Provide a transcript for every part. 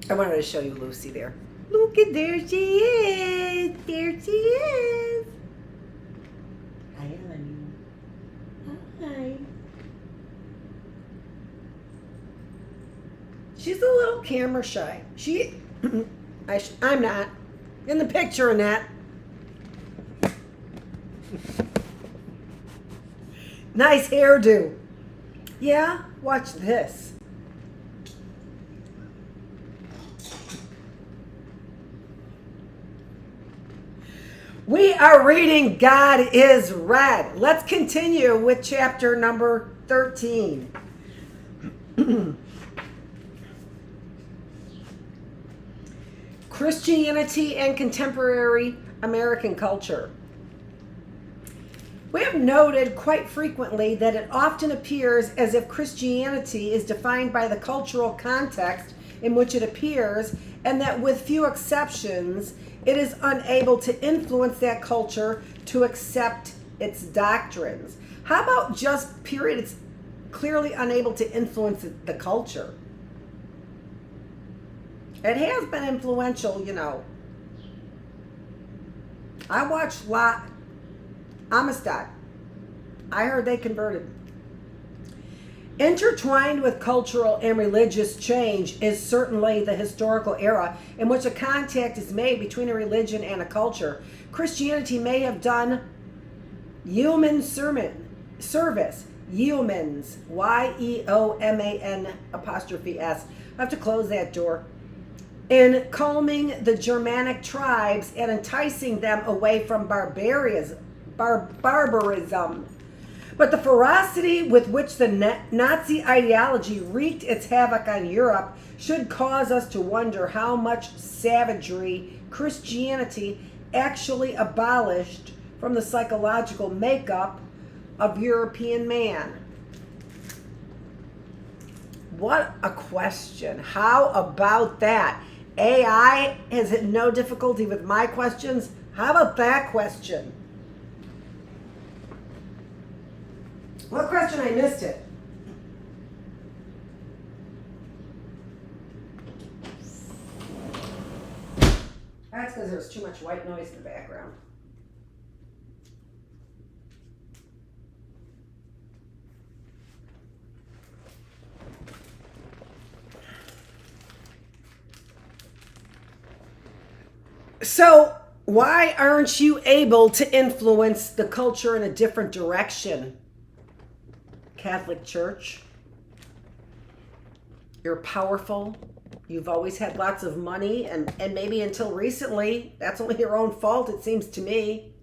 I wanted to show you Lucy there. Look at, there she is. There she is. Hi, honey. Hi. She's a little camera shy. I'm not. In the picture, Annette. Nice hairdo. Yeah, watch this. We are reading God is Red. Let's continue with chapter number 13. Christianity and contemporary American culture. We have noted quite frequently that it often appears as if Christianity is defined by the cultural context in which it appears, and that with few exceptions, it is unable to influence that culture to accept its doctrines. How about just period? It's clearly unable to influence the culture. It has been influential, you know. I watched Amistad. I heard they converted. Intertwined with cultural and religious change is certainly the historical era in which a contact is made between a religion and a culture. Christianity may have done service, yeomans, Y-E-O-M-A-N''S. I have to close that door. In calming the Germanic tribes and enticing them away from barbarism. But the ferocity with which the Nazi ideology wreaked its havoc on Europe should cause us to wonder how much savagery Christianity actually abolished from the psychological makeup of European man. What a question. How about that? AI has had no difficulty with my questions. How about that question? What question? I missed it. That's because there's too much white noise in the background. So, why aren't you able to influence the culture in a different direction? Catholic Church. You're powerful. You've always had lots of money, and maybe until recently, that's only your own fault, it seems to me.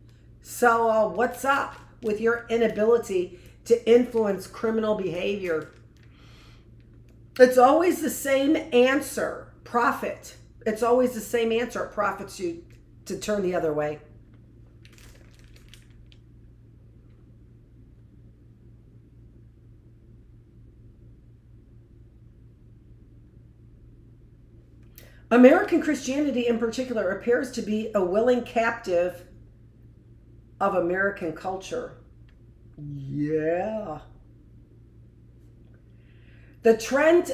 So, what's up with your inability to influence criminal behavior? It's always the same answer. Profit. It's always the same answer. It profits you to turn the other way. American Christianity in particular appears to be a willing captive of American culture. Yeah. The trend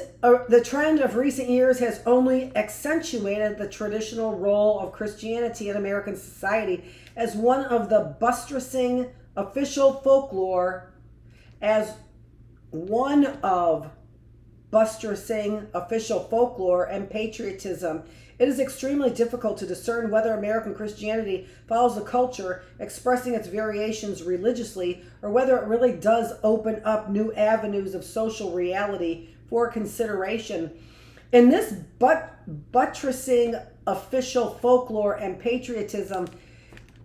of recent years has only accentuated the traditional role of Christianity in American society as one of the buttressing official folklore, and patriotism. It is extremely difficult to discern whether American Christianity follows a culture expressing its variations religiously, or whether it really does open up new avenues of social reality for consideration. In this buttressing official folklore and patriotism,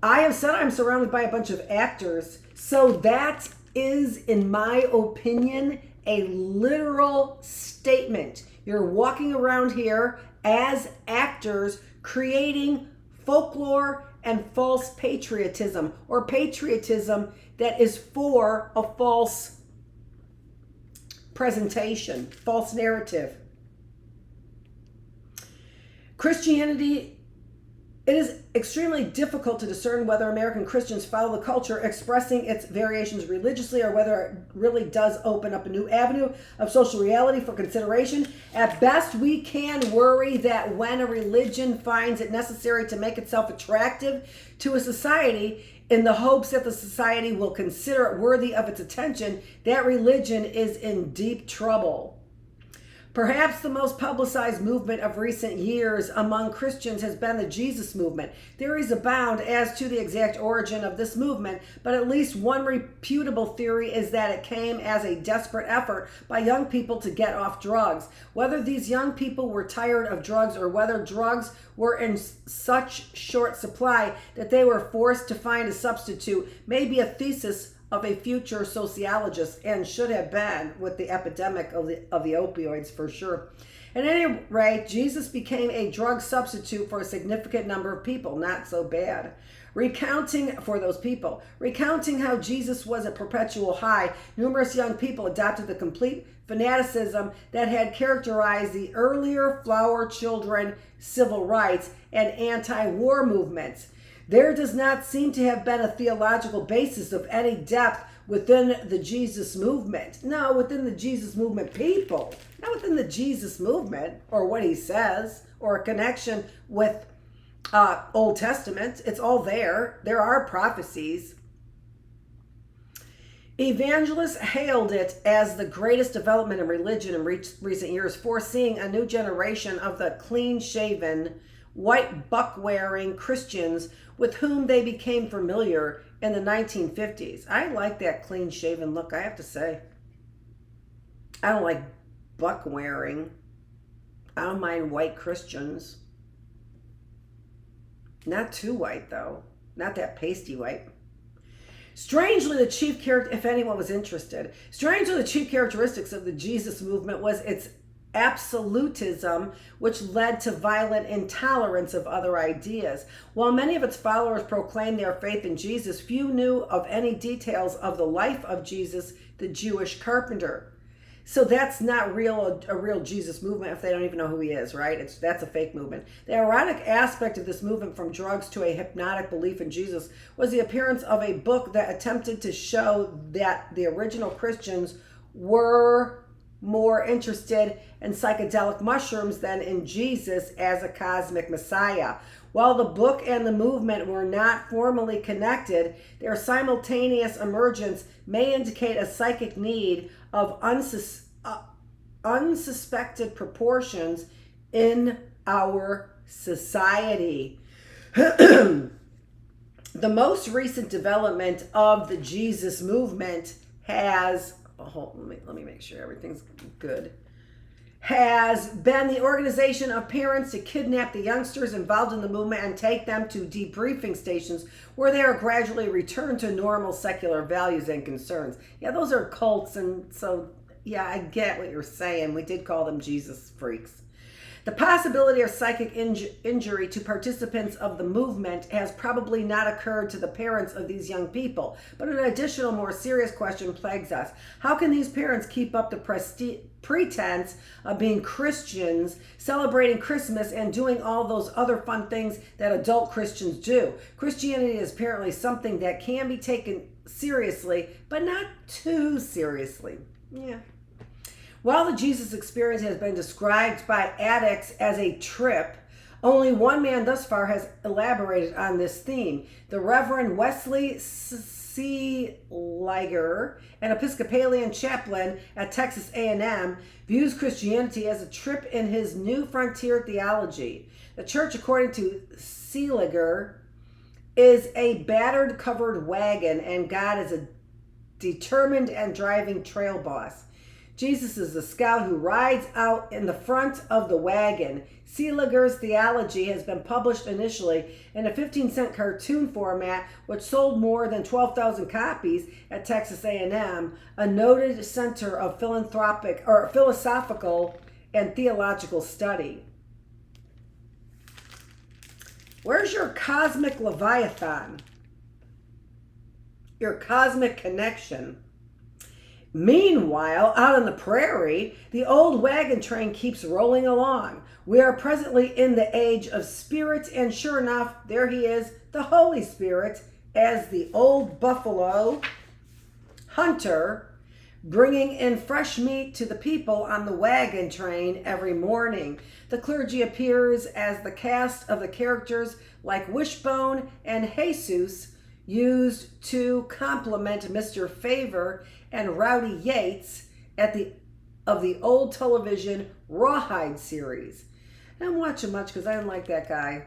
I have said I'm surrounded by a bunch of actors, so that is, in my opinion, a literal statement. You're walking around here as actors creating folklore and false patriotism, or patriotism that is for a false presentation, false narrative. Christianity It is extremely difficult to discern whether American Christians follow the culture expressing its variations religiously or whether it really does open up a new avenue of social reality for consideration. At best, we can worry that when a religion finds it necessary to make itself attractive to a society in the hopes that the society will consider it worthy of its attention, that religion is in deep trouble. Perhaps the most publicized movement of recent years among Christians has been the Jesus movement. Theories abound as to the exact origin of this movement, but at least one reputable theory is that it came as a desperate effort by young people to get off drugs. Whether these young people were tired of drugs or whether drugs were in such short supply that they were forced to find a substitute may be a thesis of a future sociologist, and should have been with the epidemic of the opioids for sure. At any rate, Jesus became a drug substitute for a significant number of people. Not so bad. Recounting how Jesus was a perpetual high, numerous young people adopted the complete fanaticism that had characterized the earlier flower children civil rights and anti-war movements. There does not seem to have been a theological basis of any depth within the Jesus movement. No, within the Jesus movement people. Not within the Jesus movement or what he says or a connection with Old Testament. It's all there. There are prophecies. Evangelists hailed it as the greatest development in religion in recent years, foreseeing a new generation of the clean-shaven, white buck-wearing Christians with whom they became familiar in the 1950s. I like that clean-shaven look, I have to say. I don't like buck-wearing. I don't mind white Christians. Not too white, though. Not that pasty white. Strangely, the chief character, if anyone was interested, strangely, the chief characteristics of the Jesus movement was its absolutism, which led to violent intolerance of other ideas. While many of its followers proclaimed their faith in Jesus, few knew of any details of the life of Jesus, the Jewish carpenter. So that's not a real Jesus movement if they don't even know who he is, right? That's a fake movement. The ironic aspect of this movement from drugs to a hypnotic belief in Jesus was the appearance of a book that attempted to show that the original Christians were more interested in psychedelic mushrooms than in Jesus as a cosmic Messiah. While the book and the movement were not formally connected, their simultaneous emergence may indicate a psychic need of unsuspected proportions in our society. The most recent development of the Jesus movement has, let me make sure everything's good, has been the organization of parents to kidnap the youngsters involved in the movement and take them to debriefing stations where they are gradually returned to normal secular values and concerns. Yeah, those are cults, and so, yeah, I get what you're saying. We did call them Jesus freaks. The possibility of psychic injury to participants of the movement has probably not occurred to the parents of these young people, but an additional, more serious question plagues us. How can these parents keep up the pretense of being Christians, celebrating Christmas, and doing all those other fun things that adult Christians do? Christianity is apparently something that can be taken seriously, but not too seriously. Yeah. While the Jesus experience has been described by addicts as a trip, only one man thus far has elaborated on this theme. The Reverend Wesley Seeliger, an Episcopalian chaplain at Texas A&M, views Christianity as a trip in his New Frontier theology. The church, according to Seeliger, is a battered covered wagon, and God is a determined and driving trail boss. Jesus is the scout who rides out in the front of the wagon. Seeliger's theology has been published initially in a 15-cent cartoon format, which sold more than 12,000 copies at Texas A&M, a noted center of philosophical and theological study. Where's your cosmic Leviathan? Your cosmic connection? Meanwhile, out on the prairie, the old wagon train keeps rolling along. We are presently in the age of spirit, and sure enough, there he is, the Holy Spirit, as the old buffalo hunter, bringing in fresh meat to the people on the wagon train every morning. The clergy appears as the cast of the characters like Wishbone and Jesus used to complement Mr. Favor and Rowdy Yates of the old television Rawhide series. I don't watch it much because I don't like that guy.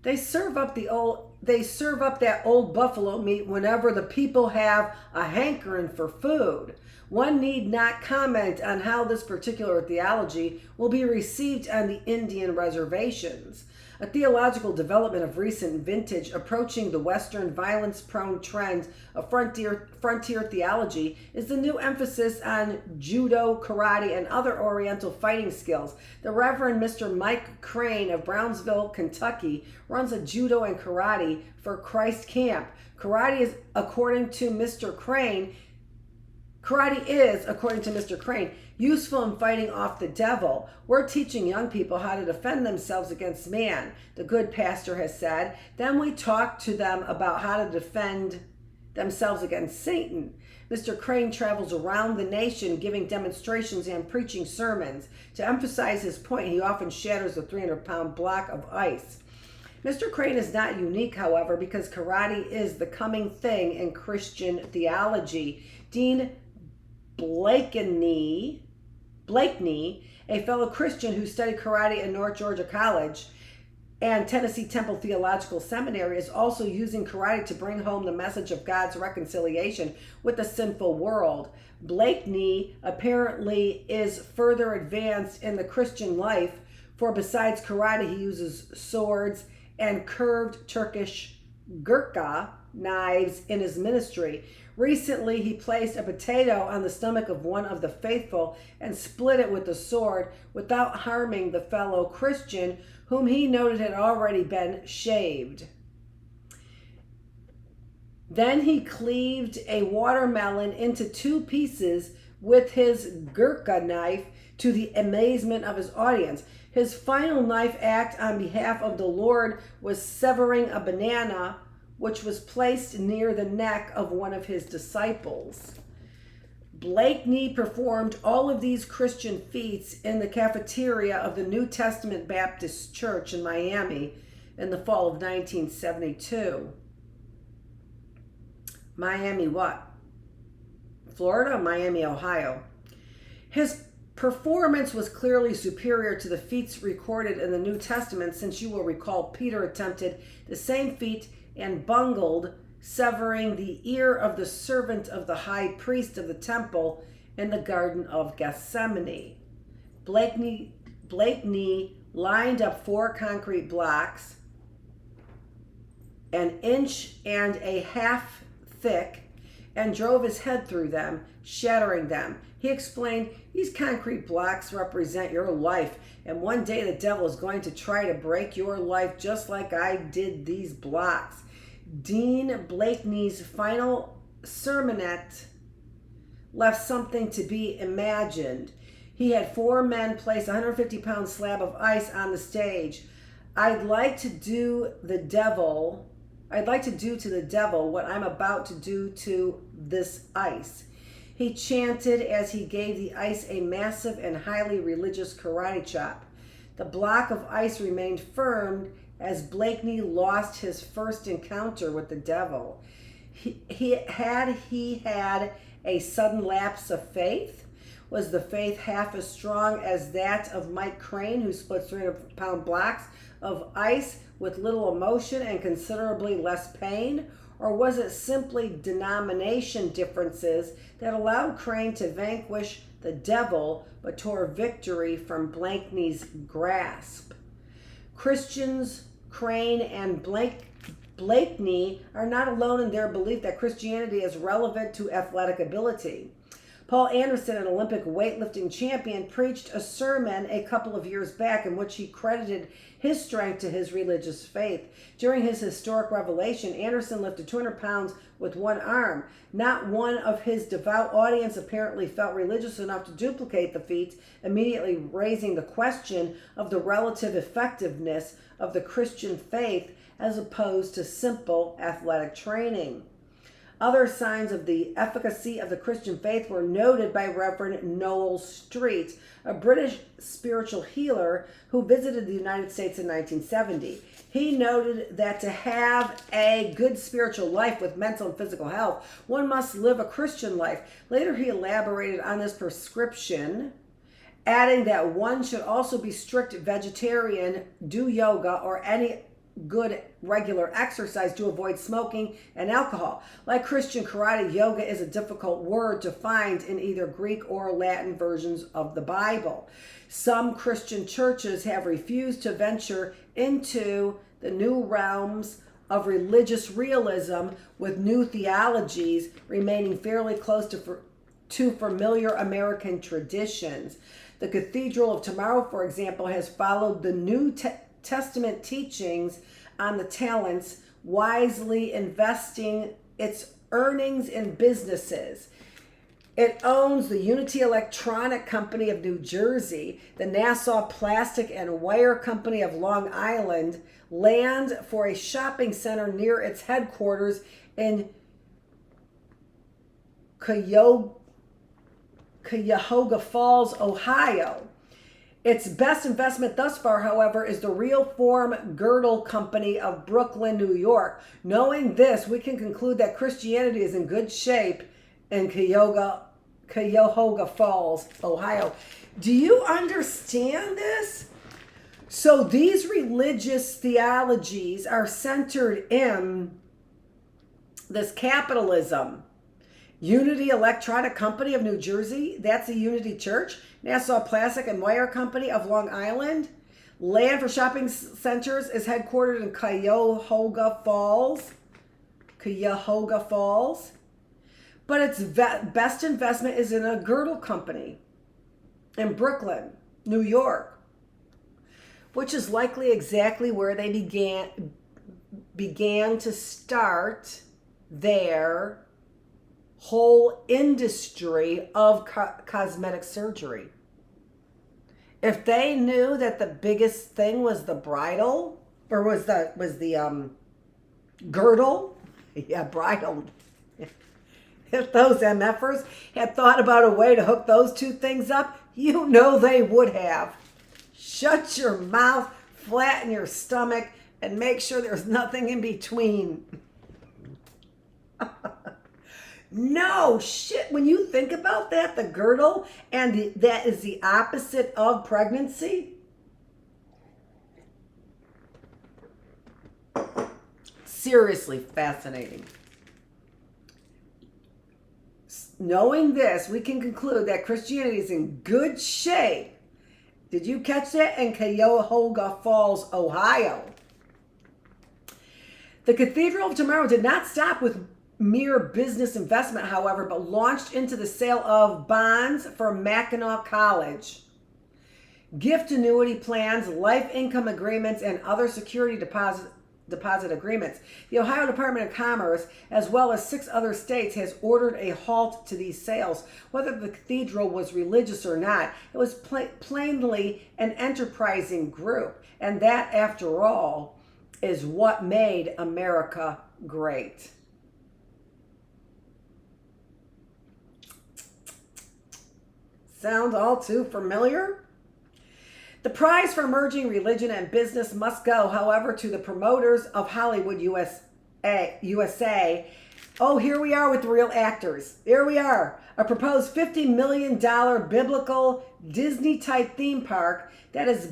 They serve up that old buffalo meat whenever the people have a hankering for food. One need not comment on how this particular theology will be received on the Indian reservations. A theological development of recent vintage approaching the Western violence-prone trend of frontier theology is the new emphasis on judo, karate, and other oriental fighting skills. The Reverend Mr. Mike Crane of Brownsville, Kentucky, runs a judo and karate for Christ Camp. Karate is, according to Mr. Crane, useful in fighting off the devil. We're teaching young people how to defend themselves against man, the good pastor has said. Then we talk to them about how to defend themselves against Satan. Mr. Crane travels around the nation giving demonstrations and preaching sermons. To emphasize his point, he often shatters a 300-pound block of ice. Mr. Crane is not unique, however, because karate is the coming thing in Christian theology. Dean Blakeney, a fellow Christian who studied karate at North Georgia College and Tennessee Temple Theological Seminary, is also using karate to bring home the message of God's reconciliation with the sinful world. Blakeney apparently is further advanced in the Christian life, for besides karate, he uses swords and curved Turkish gurkha knives in his ministry. Recently, he placed a potato on the stomach of one of the faithful and split it with the sword without harming the fellow Christian, whom he noted had already been shaved. Then he cleaved a watermelon into 2 pieces with his gurkha knife, to the amazement of his audience. His final knife act on behalf of the Lord was severing a banana, which was placed near the neck of one of his disciples. Blakeney performed all of these Christian feats in the cafeteria of the New Testament Baptist Church in Miami in the fall of 1972. Miami what? Florida or Miami, Ohio? His performance was clearly superior to the feats recorded in the New Testament, since you will recall Peter attempted the same feat and bungled, severing the ear of the servant of the high priest of the temple in the Garden of Gethsemane. Blakeney lined up 4 concrete blocks, 1.5 inches thick, and drove his head through them, shattering them. He explained, "These concrete blocks represent your life, and one day the devil is going to try to break your life just like I did these blocks." Dean Blakeney's final sermonette left something to be imagined. He had 4 men place a 150-pound slab of ice on the stage. I'd like to do to the devil what I'm about to do to this ice," he chanted as he gave the ice a massive and highly religious karate chop. The block of ice remained firm as Blakeney lost his first encounter with the devil. He had a sudden lapse of faith? Was the faith half as strong as that of Mike Crane, who split 300-pound blocks of ice with little emotion and considerably less pain? Or was it simply denomination differences that allowed Crane to vanquish the devil but tore victory from Blakeney's grasp? Christians, Crane, and Blakeney are not alone in their belief that Christianity is relevant to athletic ability. Paul Anderson, an Olympic weightlifting champion, preached a sermon a couple of years back in which he credited his strength to his religious faith. During his historic revelation, Anderson lifted 200 pounds with one arm. Not one of his devout audience apparently felt religious enough to duplicate the feat, immediately raising the question of the relative effectiveness of the Christian faith as opposed to simple athletic training. Other signs of the efficacy of the Christian faith were noted by Reverend Noel Street, a British spiritual healer who visited the United States in 1970. He noted that to have a good spiritual life with mental and physical health, one must live a Christian life. Later, he elaborated on this prescription, adding that one should also be strict vegetarian, do yoga, or any good regular exercise to avoid smoking and alcohol. Like Christian karate, yoga is a difficult word to find in either Greek or Latin versions of the Bible. Some Christian churches have refused to venture into the new realms of religious realism, with new theologies remaining fairly close to familiar American traditions. The Cathedral of Tomorrow, for example, has followed the New Testament teachings on the talents, wisely investing its earnings in businesses. It owns the Unity Electronic Company of New Jersey, the Nassau Plastic and Wire Company of Long Island, land for a shopping center near its headquarters in Cuyahoga Falls, Ohio. Its best investment thus far, however, is the Real Form Girdle Company of Brooklyn, New York. Knowing this, we can conclude that Christianity is in good shape in Cuyahoga Falls, Ohio. Do you understand this? So these religious theologies are centered in this capitalism. Unity Electronic Company of New Jersey, that's a Unity Church. Nassau Plastic and Wire Company of Long Island. Land for shopping centers is headquartered in Cuyahoga Falls. Cuyahoga Falls. But its best investment is in a girdle company in Brooklyn, New York, which is likely exactly where they began to start their whole industry of cosmetic surgery. If they knew that the biggest thing was the bridle, or was the girdle, yeah, bridle. If those MFers had thought about a way to hook those two things up, you know they would have. Shut your mouth, flatten your stomach, and make sure there's nothing in between. No, shit, when you think about that, the girdle, and that is the opposite of pregnancy. Seriously fascinating. Knowing this, we can conclude that Christianity is in good shape. Did you catch that? In Cuyahoga Falls, Ohio. The Cathedral of Tomorrow did not stop with mere business investment, however, but launched into the sale of bonds for Mackinac College, gift annuity plans, life income agreements, and other security deposit agreements. The Ohio Department of Commerce, as well as 6 other states, has ordered a halt to these sales. Whether the cathedral was religious or not, it was plainly an enterprising group, and that, after all, is what made America great. Sound all too familiar? The prize for merging religion and business must go, however, to the promoters of Hollywood, USA. Oh, here we are with the real actors. Here we are. A proposed $50 million biblical Disney-type theme park that is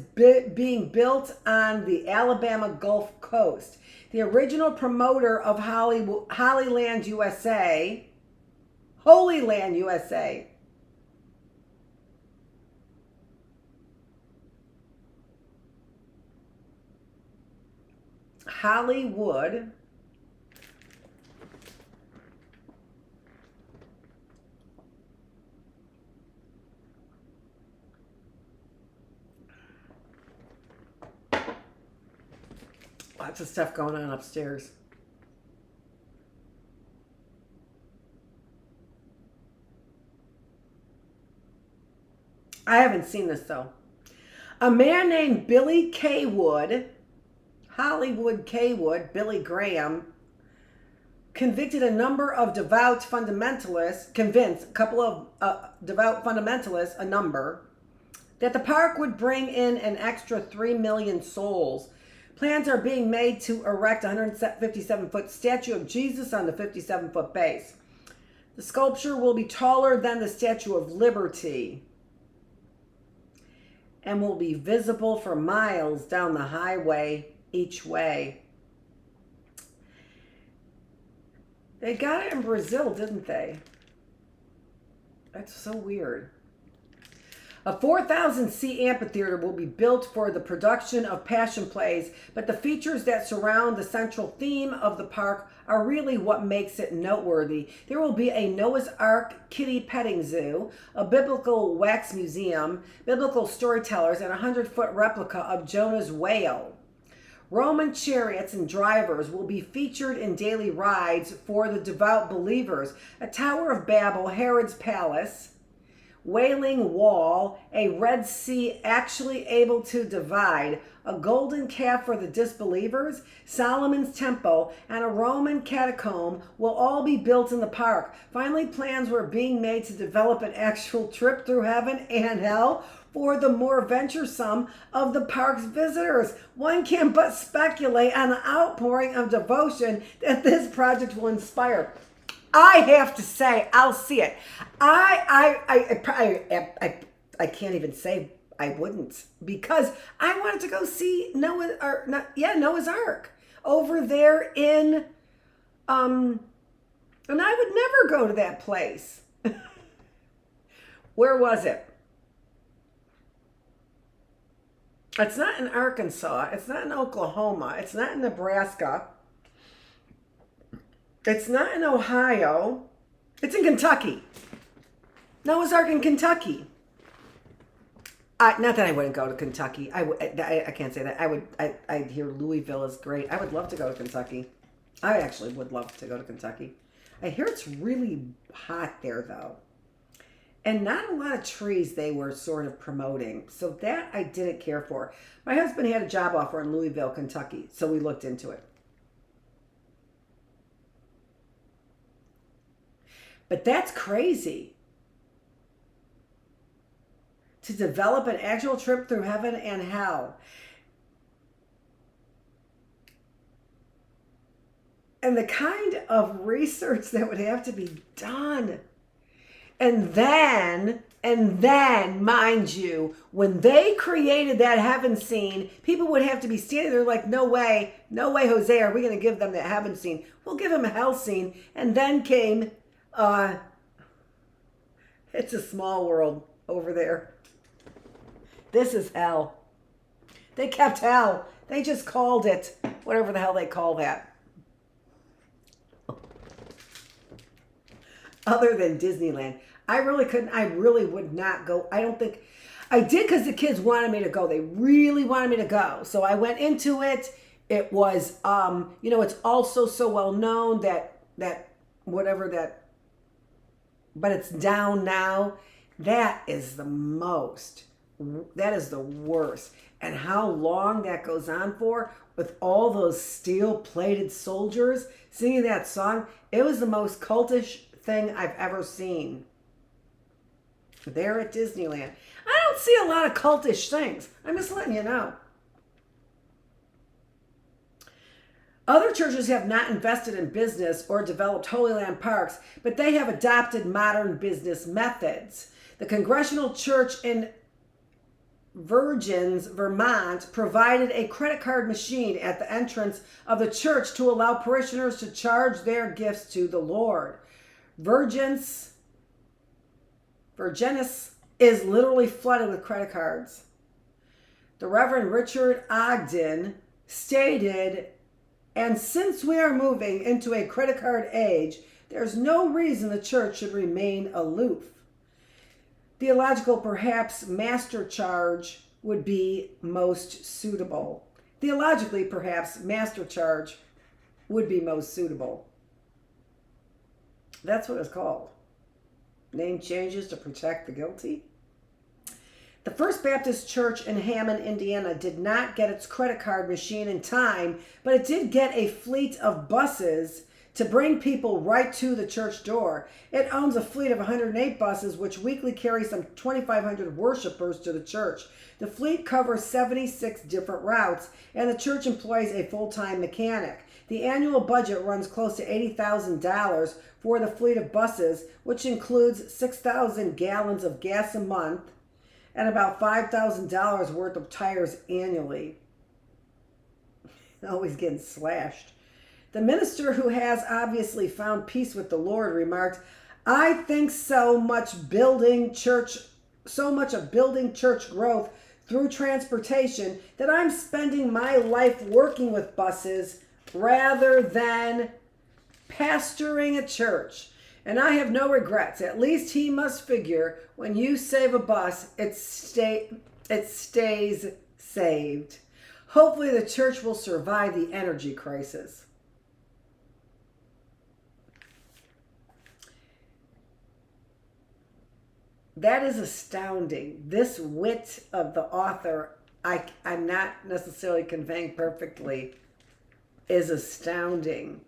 being built on the Alabama Gulf Coast. The original promoter of Holy Land, USA, Hollywood Lots of stuff going on upstairs. I haven't seen this though. A man named Billy K. Wood, Hollywood K. Wood, Billy Graham, convinced a couple of devout fundamentalists, that the park would bring in an extra 3 million souls. Plans are being made to erect a 157-foot statue of Jesus on the 57-foot base. The sculpture will be taller than the Statue of Liberty and will be visible for miles down the highway each way. They got it in Brazil, didn't they? That's so weird. A 4,000-seat amphitheater will be built for the production of passion plays, but the features that surround the central theme of the park are really what makes it noteworthy. There will be a Noah's Ark kitty petting zoo, a biblical wax museum, biblical storytellers, and a 100-foot replica of Jonah's whale. Roman chariots and drivers will be featured in daily rides for the devout believers. A Tower of Babel, Herod's palace, Wailing Wall, a Red Sea actually able to divide, a golden calf for the disbelievers, Solomon's temple, and a Roman catacomb will all be built in the park. Finally, plans were being made to develop an actual trip through heaven and hell for the more venturesome of the park's visitors. One can but speculate on the outpouring of devotion that this project will inspire. I have to say, I'll see it. I can't even say I wouldn't, because I wanted to go see Noah's Ark over there in, and I would never go to that place. Where was it? It's not in Arkansas. It's not in Oklahoma. It's not in Nebraska. It's not in Ohio. It's in Kentucky. Noah's Ark in Kentucky. Not that I wouldn't go to Kentucky. I can't say that. I hear Louisville is great. I would love to go to Kentucky. I actually would love to go to Kentucky. I hear it's really hot there, though. And not a lot of trees they were sort of promoting. So that I didn't care for. My husband had a job offer in Louisville, Kentucky. So we looked into it. But that's crazy. To develop an actual trip through heaven and hell. And the kind of research that would have to be done. And then, mind you, when they created that heaven scene, people would have to be standing there like, no way, Jose, are we going to give them that heaven scene? We'll give them a hell scene. And then came, it's a small world over there. This is hell. They kept hell. They just called it whatever the hell they call that. Other than Disneyland. I really would not go. I don't think, I did because the kids wanted me to go. They really wanted me to go. So I went into it. It was, it's also so well known that but it's down now. That is the worst. And how long that goes on for with all those steel-plated soldiers singing that song. It was the most cultish thing I've ever seen. There at Disneyland. I don't see a lot of cultish things. I'm just letting you know. Other churches have not invested in business or developed Holy Land parks, but they have adopted modern business methods. The Congregational Church in Virgins, Vermont, provided a credit card machine at the entrance of the church to allow parishioners to charge their gifts to the Lord. Virgins is literally flooded with credit cards. The Reverend Richard Ogden stated, and since we are moving into a credit card age, there's no reason the church should remain aloof. Theological, perhaps master charge would be most suitable. Theologically, perhaps, master charge would be most suitable. That's what it's called. Name changes to protect the guilty. The First Baptist Church in Hammond, Indiana did not get its credit card machine in time, but it did get a fleet of buses to bring people right to the church door. It owns a fleet of 108 buses, which weekly carry some 2,500 worshipers to the church. The fleet covers 76 different routes, and the church employs a full-time mechanic. The annual budget runs close to $80,000 for the fleet of buses, which includes 6,000 gallons of gas a month and about $5,000 worth of tires annually. Always getting slashed. The minister, who has obviously found peace with the Lord, remarked, "I think so much of building church growth through transportation that I'm spending my life working with buses rather than pastoring a church. And I have no regrets. At least he must figure when you save a bus, it stays saved. Hopefully the church will survive the energy crisis." That is astounding. This wit of the author, I'm not necessarily conveying perfectly, is astounding.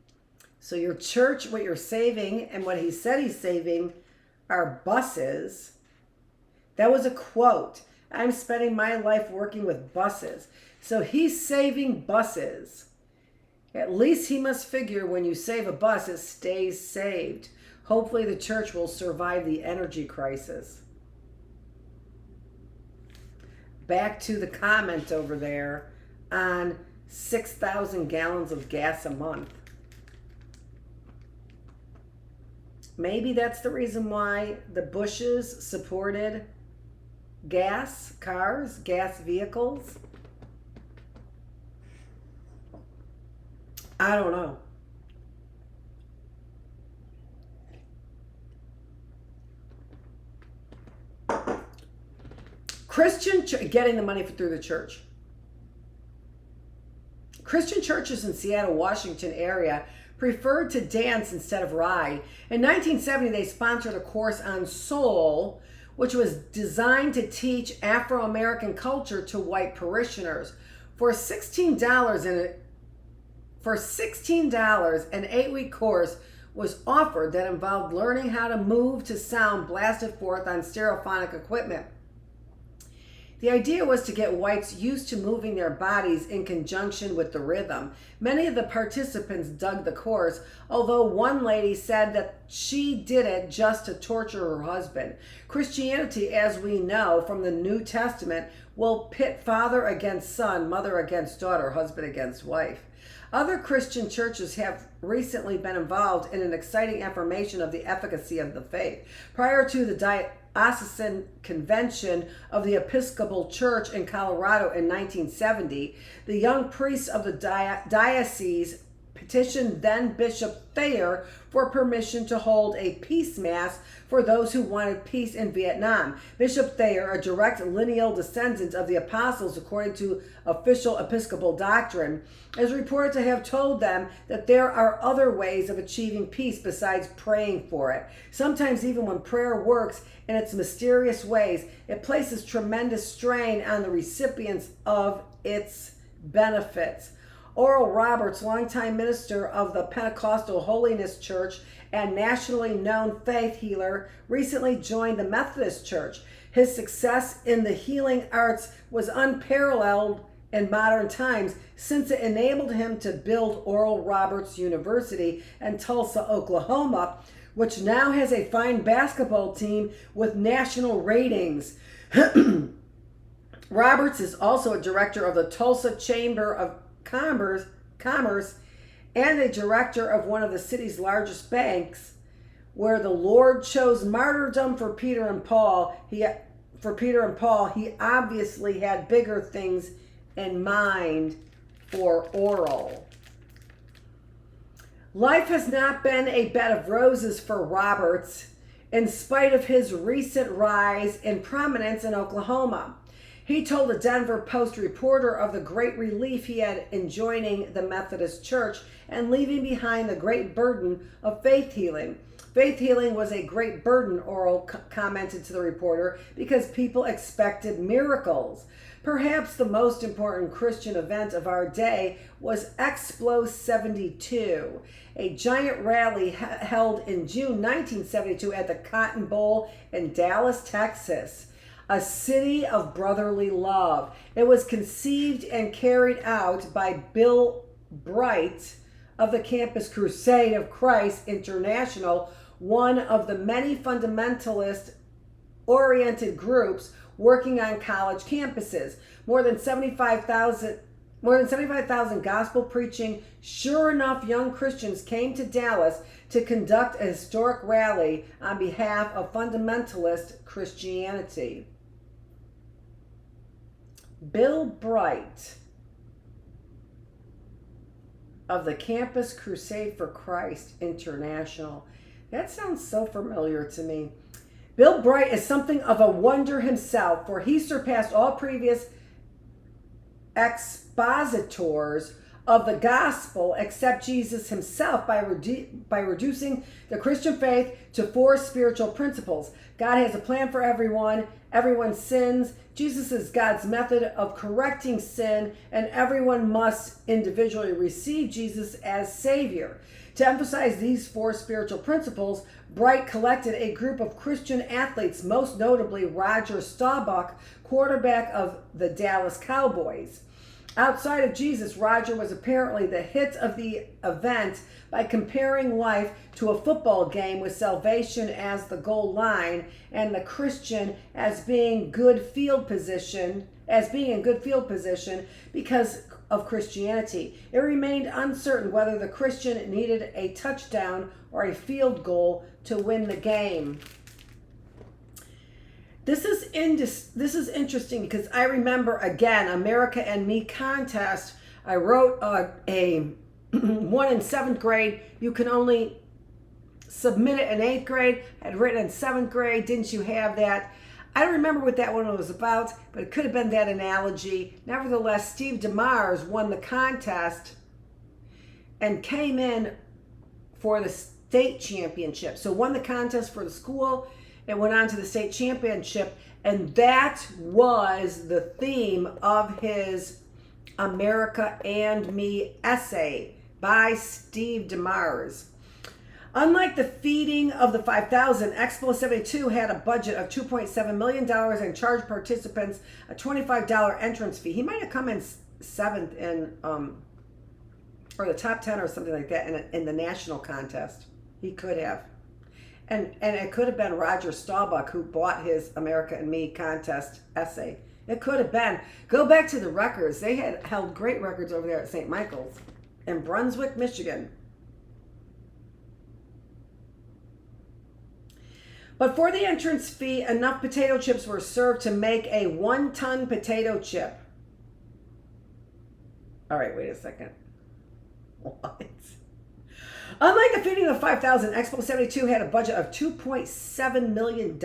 So your church, what you're saving, and what he said he's saving are buses. That was a quote. I'm spending my life working with buses. So he's saving buses. At least he must figure when you save a bus, it stays saved. Hopefully the church will survive the energy crisis. Back to the comment over there on 6,000 gallons of gas a month. Maybe that's the reason why the Bushes supported gas cars, gas vehicles. I don't know. Getting the money through the church. Christian churches in Seattle, Washington area preferred to dance instead of ride. In 1970, they sponsored a course on soul, which was designed to teach Afro-American culture to white parishioners. For $16, an 8-week course was offered that involved learning how to move to sound blasted forth on stereophonic equipment. The idea was to get whites used to moving their bodies in conjunction with the rhythm. Many of the participants dug the course, although one lady said that she did it just to torture her husband. Christianity, as we know from the New Testament, will pit father against son, mother against daughter, husband against wife. Other Christian churches have recently been involved in an exciting affirmation of the efficacy of the faith. Prior to the Diocesan Convention of the Episcopal Church in Colorado in 1970, the young priests of the diocese petitioned then Bishop Thayer for permission to hold a peace mass for those who wanted peace in Vietnam. Bishop Thayer, a direct lineal descendant of the apostles according to official Episcopal doctrine, is reported to have told them that there are other ways of achieving peace besides praying for it. Sometimes even when prayer works in its mysterious ways, it places tremendous strain on the recipients of its benefits. Oral Roberts, longtime minister of the Pentecostal Holiness Church and nationally known faith healer, recently joined the Methodist Church. His success in the healing arts was unparalleled in modern times, since it enabled him to build Oral Roberts University in Tulsa, Oklahoma, which now has a fine basketball team with national ratings. Roberts is also a director of the Tulsa Chamber of Commerce and a director of one of the city's largest banks. Where the Lord chose martyrdom for Peter and Paul, he obviously had bigger things in mind for Oral. Life has not been a bed of roses for Roberts, in spite of his recent rise in prominence in Oklahoma. He told a Denver Post reporter of the great relief he had in joining the Methodist Church and leaving behind the great burden of faith healing. Faith healing was a great burden, Oral commented to the reporter, because people expected miracles. Perhaps the most important Christian event of our day was Explo 72, a giant rally held in June 1972 at the Cotton Bowl in Dallas, Texas, a city of brotherly love. It was conceived and carried out by Bill Bright of the Campus Crusade of Christ International, one of the many fundamentalist-oriented groups working on college campuses. More than 75,000 gospel-preaching, sure enough young Christians came to Dallas to conduct a historic rally on behalf of fundamentalist Christianity. Bill Bright of the Campus Crusade for Christ International. That sounds so familiar to me. Bill Bright is something of a wonder himself, for he surpassed all previous expositors of the gospel except Jesus himself by reducing the Christian faith to 4 spiritual principles. God has a plan for everyone. Everyone sins. Jesus is God's method of correcting sin, and everyone must individually receive Jesus as Savior. To emphasize these 4 spiritual principles, Bright collected a group of Christian athletes, most notably Roger Staubach, quarterback of the Dallas Cowboys. Outside of Jesus, Roger was apparently the hit of the event by comparing life to a football game with salvation as the goal line and the Christian as being in good field position because of Christianity. It remained uncertain whether the Christian needed a touchdown or a field goal to win the game. This is interesting because I remember, again, America and Me contest. I wrote a one in 7th grade. You can only submit it in 8th grade. I'd written in 7th grade. Didn't you have that? I don't remember what that one was about, but it could have been that analogy. Nevertheless, Steve DeMars won the contest and came in for the state championship. So won the contest for the school and went on to the state championship. And that was the theme of his America and Me essay by Steve DeMars. Unlike the feeding of the 5,000, Expo 72 had a budget of $2.7 million and charged participants a $25 entrance fee. He might have come in 7th in, or the top 10 or something like that in the national contest. He could have. And it could have been Roger Staubach who bought his America and Me contest essay. It could have been. Go back to the records. They had held great records over there at St. Michael's in Brunswick, Michigan. But for the entrance fee, enough potato chips were served to make a 1-ton potato chip. All right, wait a second. What? Unlike the feeding of 5,000, Expo 72 had a budget of $2.7 million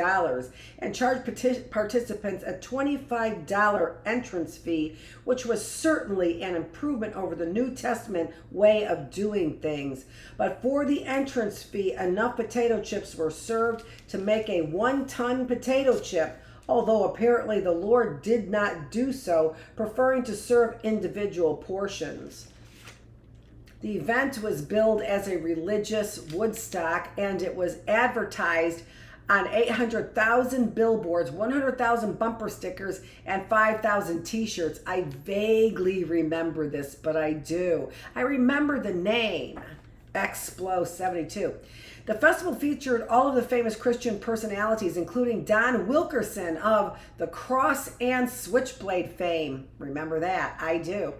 and charged participants a $25 entrance fee, which was certainly an improvement over the New Testament way of doing things. But for the entrance fee, enough potato chips were served to make a 1-ton potato chip, although apparently the Lord did not do so, preferring to serve individual portions. The event was billed as a religious Woodstock, and it was advertised on 800,000 billboards, 100,000 bumper stickers, and 5,000 t-shirts. I vaguely remember this, but I do. I remember the name, Explo 72. The festival featured all of the famous Christian personalities, including Don Wilkerson of the Cross and Switchblade fame. Remember that? I do.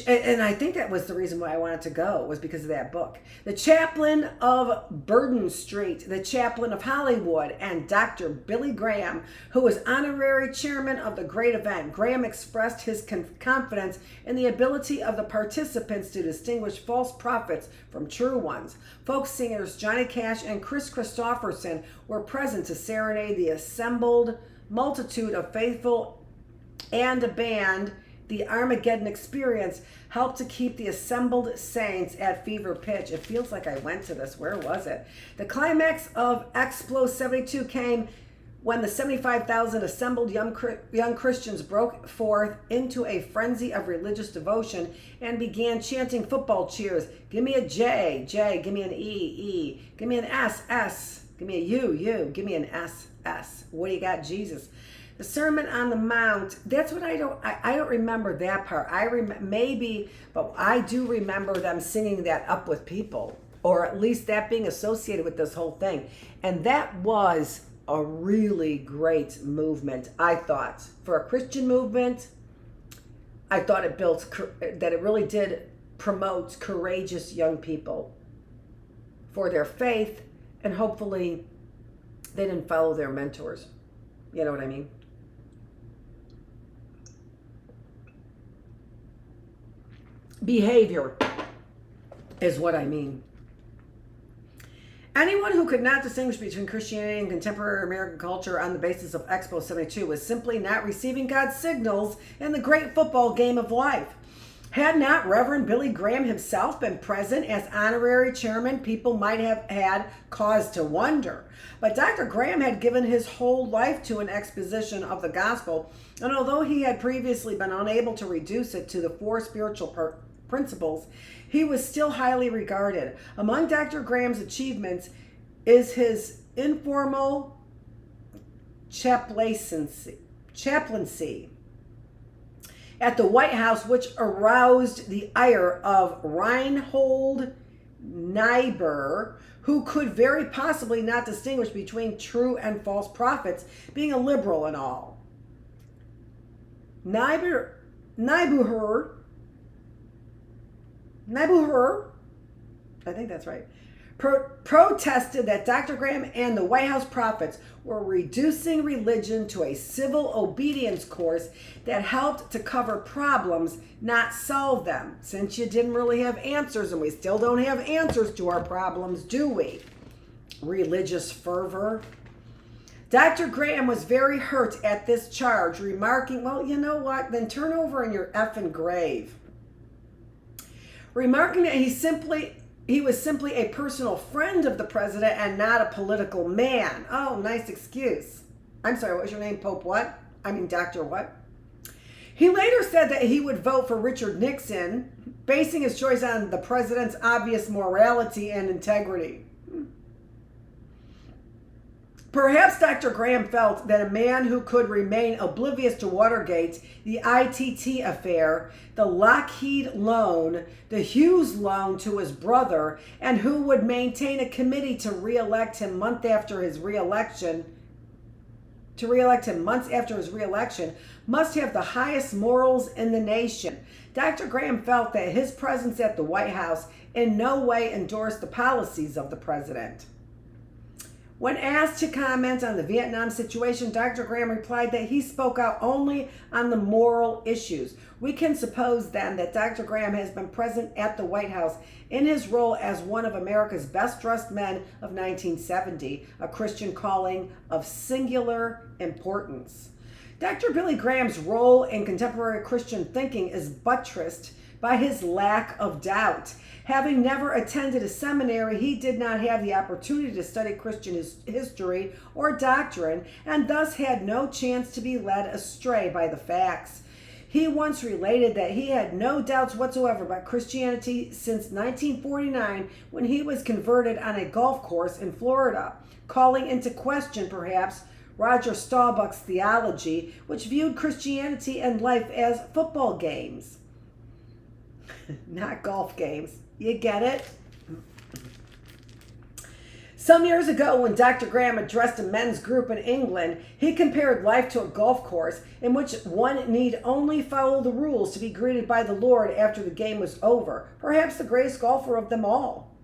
And I think that was the reason why I wanted to go, was because of that book. The chaplain of Burden Street, the chaplain of Hollywood, and Dr. Billy Graham, who was honorary chairman of the great event. Graham expressed his confidence in the ability of the participants to distinguish false prophets from true ones. Folk singers Johnny Cash and Chris Christopherson were present to serenade the assembled multitude of faithful and a band, the Armageddon experience helped to keep the assembled saints at fever pitch. It feels like I went to this. Where was it? The climax of Explo 72 came when the 75,000 assembled young Christians broke forth into a frenzy of religious devotion and began chanting football cheers. Give me a J, J. Give me an E, E. Give me an S, S. Give me a U, U. Give me an S, S. What do you got, Jesus? The Sermon on the Mount, that's what I don't remember that part. Maybe, but I do remember them singing that up with people, or at least that being associated with this whole thing. And that was a really great movement, I thought. For a Christian movement, I thought it that it really did promote courageous young people for their faith, and hopefully they didn't follow their mentors. You know what I mean? Behavior is what I mean. Anyone who could not distinguish between Christianity and contemporary American culture on the basis of Expo 72 was simply not receiving God's signals in the great football game of life. Had not Reverend Billy Graham himself been present as honorary chairman, people might have had cause to wonder. But Dr. Graham had given his whole life to an exposition of the gospel, and although he had previously been unable to reduce it to the four spiritual principles, he was still highly regarded. Among Dr. Graham's achievements is his informal chaplaincy at the White House, which aroused the ire of Reinhold Niebuhr, who could very possibly not distinguish between true and false prophets, being a liberal and all. Niebuhr, I think that's right, protested that Dr. Graham and the White House prophets were reducing religion to a civil obedience course that helped to cover problems, not solve them. Since you didn't really have answers, and we still don't have answers to our problems, do we? Religious fervor. Dr. Graham was very hurt at this charge, remarking, well, you know what? Then turn over in your effing grave. Remarking that he was simply a personal friend of the president and not a political man. Oh, nice excuse. I'm sorry, what was your name? Pope what? I mean, Dr. what? He later said that he would vote for Richard Nixon, basing his choice on the president's obvious morality and integrity. Perhaps Dr. Graham felt that a man who could remain oblivious to Watergate, the ITT affair, the Lockheed loan, the Hughes loan to his brother, and who would maintain a committee to re-elect him months after his re-election, must have the highest morals in the nation. Dr. Graham felt that his presence at the White House in no way endorsed the policies of the president. When asked to comment on the Vietnam situation, Dr. Graham replied that he spoke out only on the moral issues. We can suppose then that Dr. Graham has been present at the White House in his role as one of America's best-dressed men of 1970, a Christian calling of singular importance. Dr. Billy Graham's role in contemporary Christian thinking is buttressed by his lack of doubt. Having never attended a seminary, he did not have the opportunity to study Christian history or doctrine, and thus had no chance to be led astray by the facts. He once related that he had no doubts whatsoever about Christianity since 1949, when he was converted on a golf course in Florida, calling into question, perhaps, Roger Staubach's theology, which viewed Christianity and life as football games. Not golf games. You get it? Some years ago, when Dr. Graham addressed a men's group in England, he compared life to a golf course in which one need only follow the rules to be greeted by the Lord after the game was over, perhaps the greatest golfer of them all.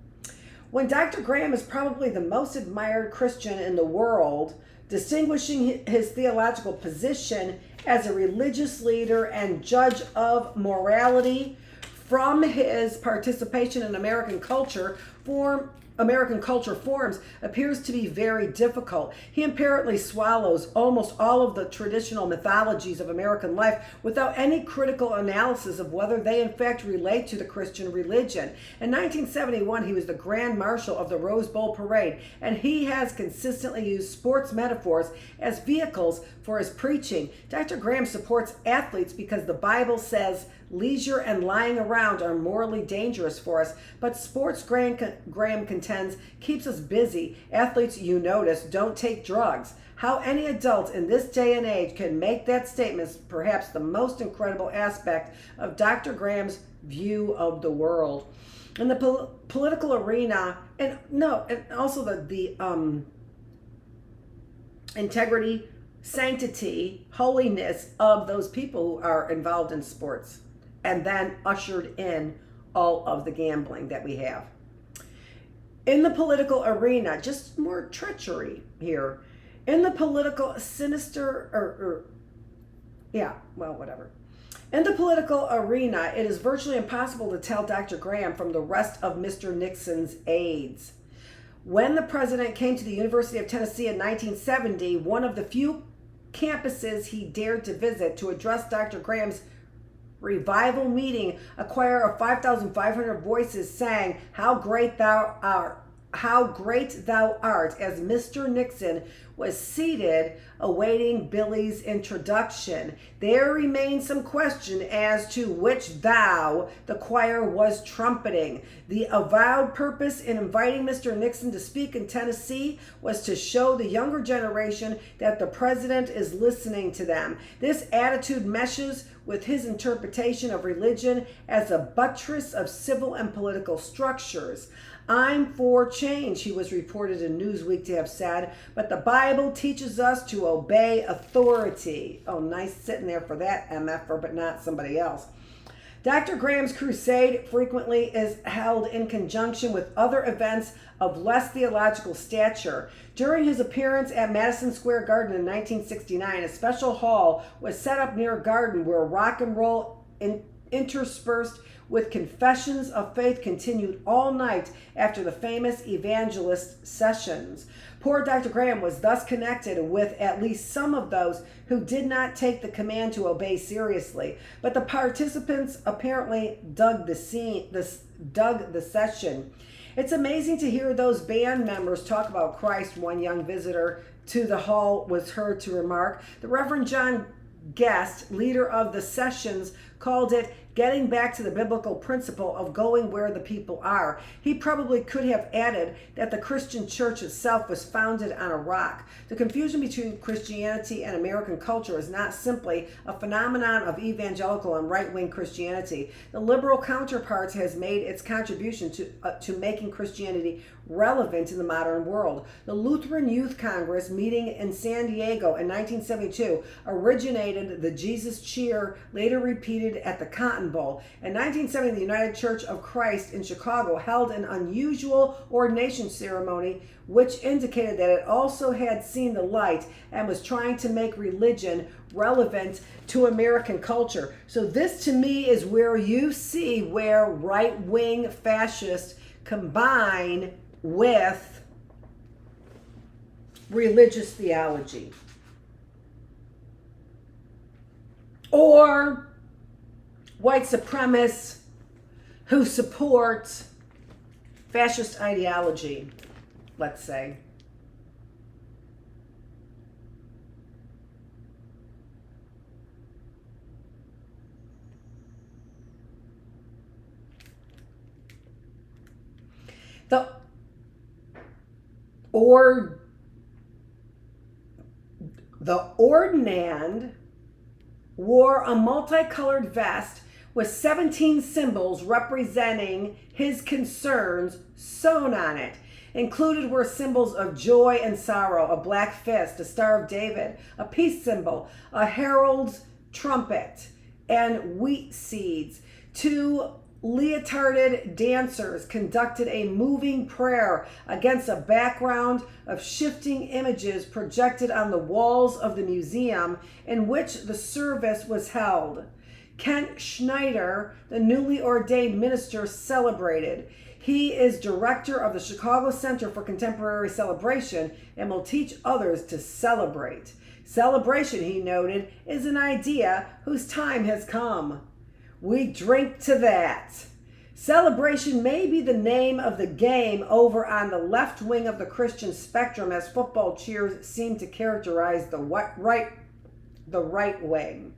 When Dr. Graham is probably the most admired Christian in the world, distinguishing his theological position as a religious leader and judge of morality from his participation in American culture, American culture forms appears to be very difficult. He apparently swallows almost all of the traditional mythologies of American life without any critical analysis of whether they in fact relate to the Christian religion. In 1971, he was the Grand Marshal of the Rose Bowl Parade, and he has consistently used sports metaphors as vehicles for his preaching. Dr. Graham supports athletes because the Bible says leisure and lying around are morally dangerous for us, but sports, Graham contends, keeps us busy. Athletes, you notice, don't take drugs. How any adult in this day and age can make that statement is perhaps the most incredible aspect of Dr. Graham's view of the world. In the political arena, and also the integrity, sanctity, holiness of those people who are involved in sports, and then ushered in all of the gambling that we have. In the political arena, just more treachery here. In the political In the political arena, it is virtually impossible to tell Dr. Graham from the rest of Mr. Nixon's aides. When the president came to the University of Tennessee in 1970, one of the few campuses he dared to visit to address Dr. Graham's revival meeting, a choir of 5,500 voices sang, "How great thou art, as Mr. Nixon was seated awaiting Billy's introduction. There remained some question as to which thou the choir was trumpeting. The avowed purpose in inviting Mr. Nixon to speak in Tennessee was to show the younger generation that the president is listening to them. This attitude meshes with his interpretation of religion as a buttress of civil and political structures. I'm for change," he was reported in Newsweek to have said, "but the Bible teaches us to obey authority." Oh, nice sitting there for that MFer, but not somebody else. Dr. Graham's crusade frequently is held in conjunction with other events of less theological stature. During his appearance at Madison Square Garden in 1969, a special hall was set up near a garden where rock and roll interspersed with confessions of faith continued all night after the famous evangelist sessions. Poor Dr. Graham was thus connected with at least some of those who did not take the command to obey seriously, but the participants apparently dug the session. It's amazing to hear those band members talk about Christ, one young visitor to the hall was heard to remark. The Reverend John Guest, leader of the sessions, called it getting back to the biblical principle of going where the people are. He probably could have added that the Christian church itself was founded on a rock. The confusion between Christianity and American culture is not simply a phenomenon of evangelical and right-wing Christianity. The liberal counterpart has made its contribution to making Christianity relevant in the modern world. The Lutheran Youth Congress meeting in San Diego in 1972 originated the Jesus cheer, later repeated at the Cotton Bowl. In 1970, the United Church of Christ in Chicago held an unusual ordination ceremony which indicated that it also had seen the light and was trying to make religion relevant to American culture. So this to me is where you see where right-wing fascists combine with religious theology. Or white supremacists who support fascist ideology, let's say. The ordinand wore a multicolored vest with 17 symbols representing his concerns sewn on it. Included were symbols of joy and sorrow, a black fist, a Star of David, a peace symbol, a herald's trumpet, and wheat seeds. Two leotarded dancers conducted a moving prayer against a background of shifting images projected on the walls of the museum in which the service was held. Kent Schneider, the newly ordained minister, celebrated. He is director of the Chicago Center for Contemporary Celebration and will teach others to celebrate. Celebration, he noted, is an idea whose time has come. We drink to that. Celebration may be the name of the game over on the left wing of the Christian spectrum, as football cheers seem to characterize the right wing.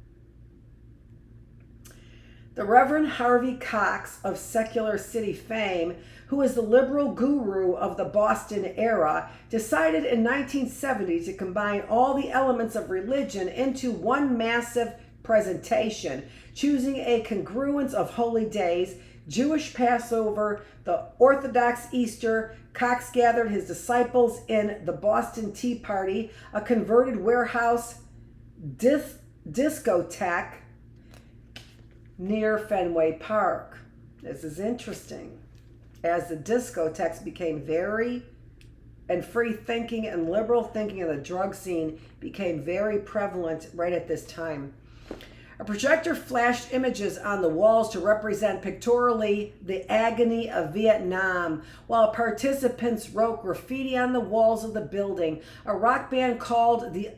The Reverend Harvey Cox of Secular City fame, who is the liberal guru of the Boston era, decided in 1970 to combine all the elements of religion into one massive presentation, choosing a congruence of holy days, Jewish Passover, the Orthodox Easter. Cox gathered his disciples in the Boston Tea Party, a converted warehouse discotheque near Fenway Park. This is interesting. As the discotheques became free thinking and liberal thinking in the drug scene became very prevalent right at this time. A projector flashed images on the walls to represent pictorially the agony of Vietnam, while participants wrote graffiti on the walls of the building. A rock band called the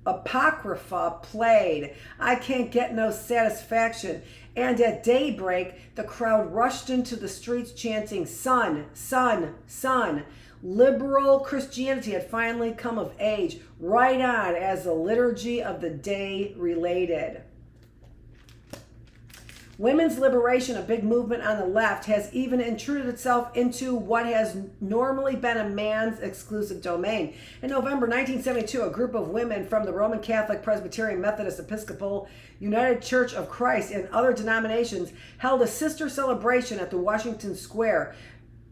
Apocrypha played I Can't Get No Satisfaction, and at daybreak, the crowd rushed into the streets chanting, "Son, son, son." Liberal Christianity had finally come of age, right on as the liturgy of the day related. Women's liberation, a big movement on the left, has even intruded itself into what has normally been a man's exclusive domain. In November 1972, a group of women from the Roman Catholic, Presbyterian, Methodist, Episcopal, United Church of Christ, and other denominations held a sister celebration at the Washington Square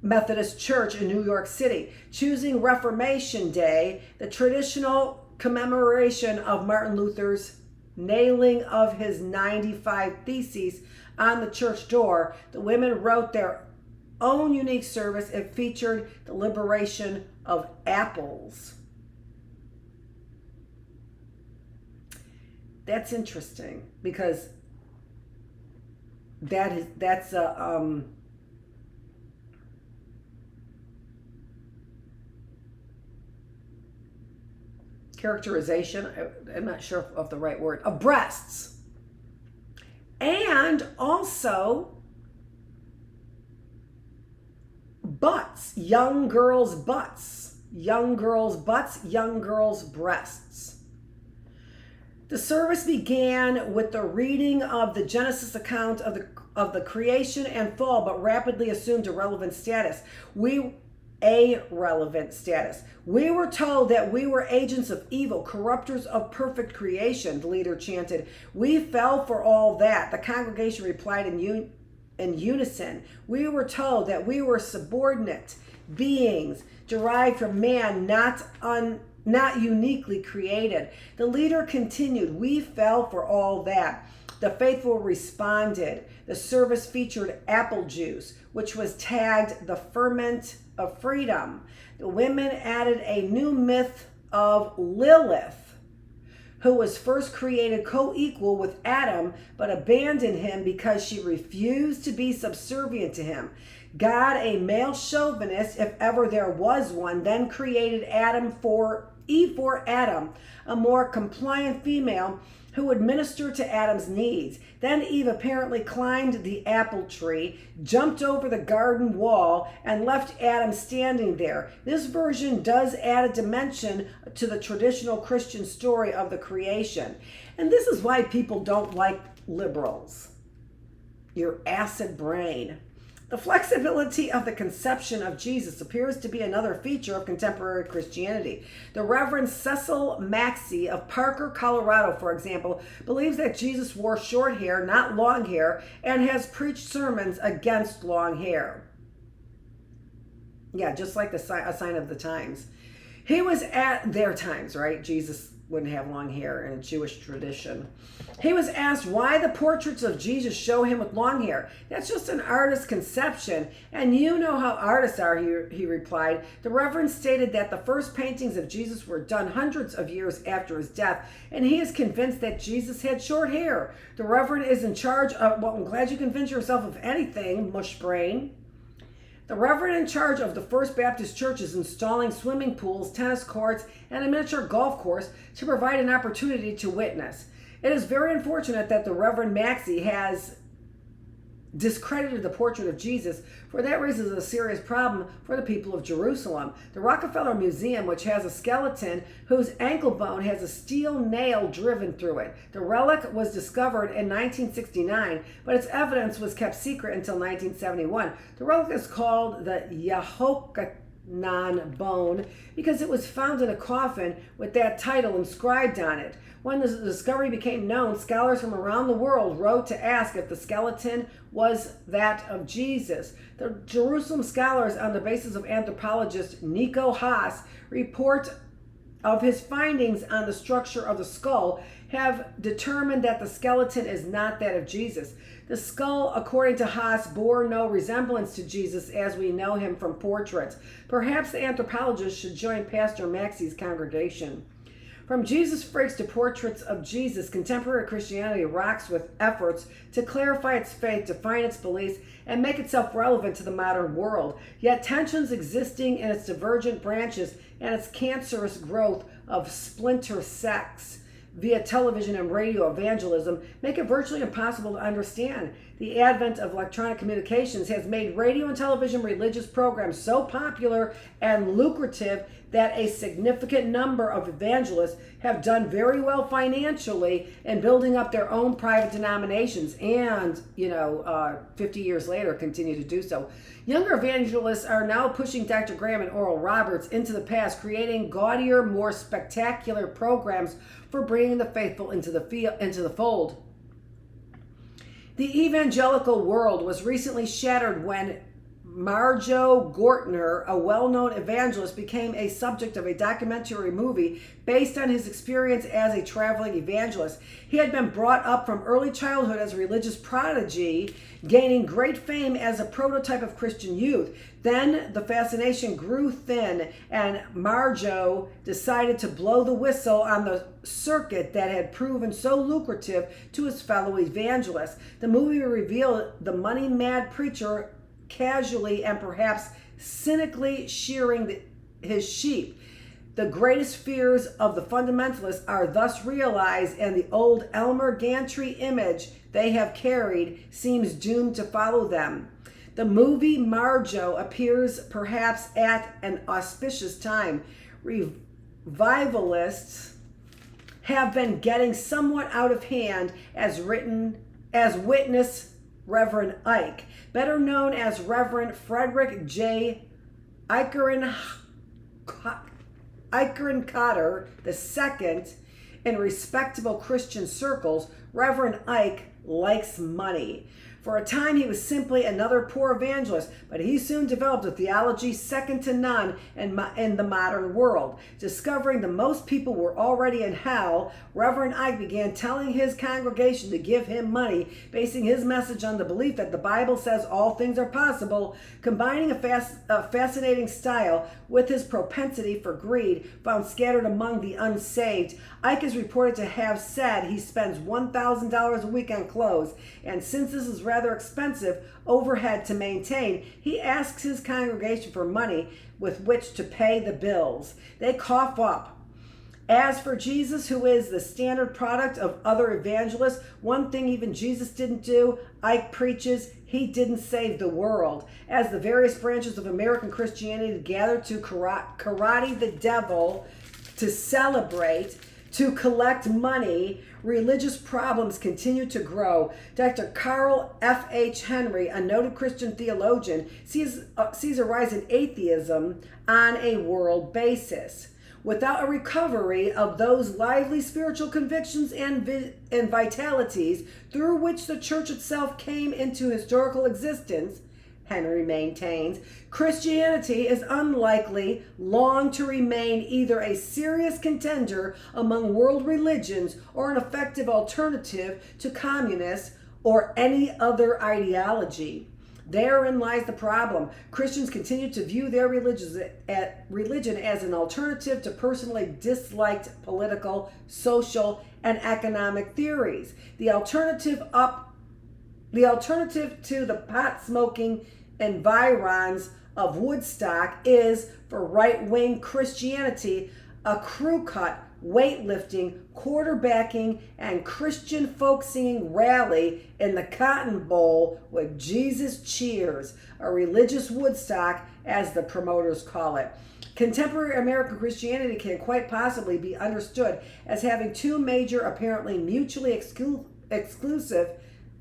Methodist Church in New York City, choosing Reformation Day, the traditional commemoration of Martin Luther's nailing of his 95 Theses on the church door. The women wrote their own unique service. It featured the liberation of apples. That's interesting because that's a characterization, I'm not sure of the right word, of breasts. And also butts, young girls' butts, young girls' butts, young girls' breasts. The service began with the reading of the Genesis account of the creation and fall, but rapidly assumed irrelevant status. We were told that we were agents of evil, corrupters of perfect creation, the leader chanted. We fell for all that. The congregation replied in unison. We were told that we were subordinate beings derived from man, not uniquely created. The leader continued, we fell for all that. The faithful responded. The service featured apple juice, which was tagged the ferment of freedom. The women added a new myth of Lilith, who was first created co-equal with Adam, but abandoned him because she refused to be subservient to him. God, a male chauvinist, if ever there was one, then created Eve for Adam, a more compliant female who would minister to Adam's needs. Then Eve apparently climbed the apple tree, jumped over the garden wall, and left Adam standing there. This version does add a dimension to the traditional Christian story of the creation. And this is why people don't like liberals. Your acid brain. The flexibility of the conception of Jesus appears to be another feature of contemporary Christianity. The Reverend Cecil Maxey of Parker, Colorado, for example, believes that Jesus wore short hair, not long hair, and has preached sermons against long hair. Yeah, just like a sign of the times. He was at their times, right? Jesus wouldn't have long hair in a Jewish tradition. He was asked why the portraits of Jesus show him with long hair. That's just an artist's conception, and you know how artists are, he replied. The Reverend stated that the first paintings of Jesus were done hundreds of years after his death, and he is convinced that Jesus had short hair. The Reverend is in charge of, well, I'm glad you convinced yourself of anything, mush brain. The reverend in charge of the First Baptist Church is installing swimming pools, tennis courts, and a miniature golf course to provide an opportunity to witness. It is very unfortunate that the Reverend Maxey has discredited the portrait of Jesus, for that raises a serious problem for the people of Jerusalem. The Rockefeller Museum, which has a skeleton whose ankle bone has a steel nail driven through it. The relic was discovered in 1969, but its evidence was kept secret until 1971. The relic is called the Yehochanan bone because it was found in a coffin with that title inscribed on it. When the discovery became known, scholars from around the world wrote to ask if the skeleton was that of Jesus. The Jerusalem scholars, on the basis of anthropologist Nico Haas, report of his findings on the structure of the skull, have determined that the skeleton is not that of Jesus. The skull, according to Haas, bore no resemblance to Jesus as we know him from portraits. Perhaps the anthropologist should join Pastor Maxey's congregation. From Jesus freaks to portraits of Jesus, contemporary Christianity rocks with efforts to clarify its faith, define its beliefs, and make itself relevant to the modern world. Yet tensions existing in its divergent branches and its cancerous growth of splinter sects via television and radio evangelism make it virtually impossible to understand. The advent of electronic communications has made radio and television religious programs so popular and lucrative that a significant number of evangelists have done very well financially in building up their own private denominations and, 50 years later continue to do so. Younger evangelists are now pushing Dr. Graham and Oral Roberts into the past, creating gaudier, more spectacular programs for bringing the faithful into the fold. The evangelical world was recently shattered when Marjo Gortner, a well-known evangelist, became a subject of a documentary movie based on his experience as a traveling evangelist. He had been brought up from early childhood as a religious prodigy, gaining great fame as a prototype of Christian youth. Then the fascination grew thin, and Marjo decided to blow the whistle on the circuit that had proven so lucrative to his fellow evangelists. The movie revealed the money-mad preacher casually and perhaps cynically shearing his sheep. The greatest fears of the fundamentalists are thus realized, and the old Elmer Gantry image they have carried seems doomed to follow them. The movie Marjo appears perhaps at an auspicious time. Revivalists have been getting somewhat out of hand, as witness Reverend Ike, better known as Reverend Frederick J. Eicherencotter II. In respectable Christian circles, Reverend Ike likes money. For a time, he was simply another poor evangelist, but he soon developed a theology second to none in the modern world. Discovering that most people were already in hell, Reverend Ike began telling his congregation to give him money, basing his message on the belief that the Bible says all things are possible. Combining a fascinating style with his propensity for greed found scattered among the unsaved, Ike is reported to have said he spends $1,000 a week on clothes, and since this is rather expensive overhead to maintain, he asks his congregation for money with which to pay the bills. They cough up. As for Jesus, who is the standard product of other evangelists, one thing even Jesus didn't do, Ike preaches, he didn't save the world. As the various branches of American Christianity gather to karate the devil, to celebrate, to collect money, religious problems continue to grow. Dr. Carl F.H. Henry, a noted Christian theologian, sees a rise in atheism on a world basis. Without a recovery of those lively spiritual convictions and vitalities through which the church itself came into historical existence, Henry maintains, Christianity is unlikely long to remain either a serious contender among world religions or an effective alternative to communists or any other ideology. Therein lies the problem. Christians continue to view their religion as an alternative to personally disliked political, social, and economic theories. The alternative to the pot-smoking environs of Woodstock is, for right-wing Christianity, a crew cut, weightlifting, quarterbacking, and Christian folk singing rally in the Cotton Bowl with Jesus cheers, a religious Woodstock, as the promoters call it. Contemporary American Christianity can quite possibly be understood as having two major, apparently mutually exclusive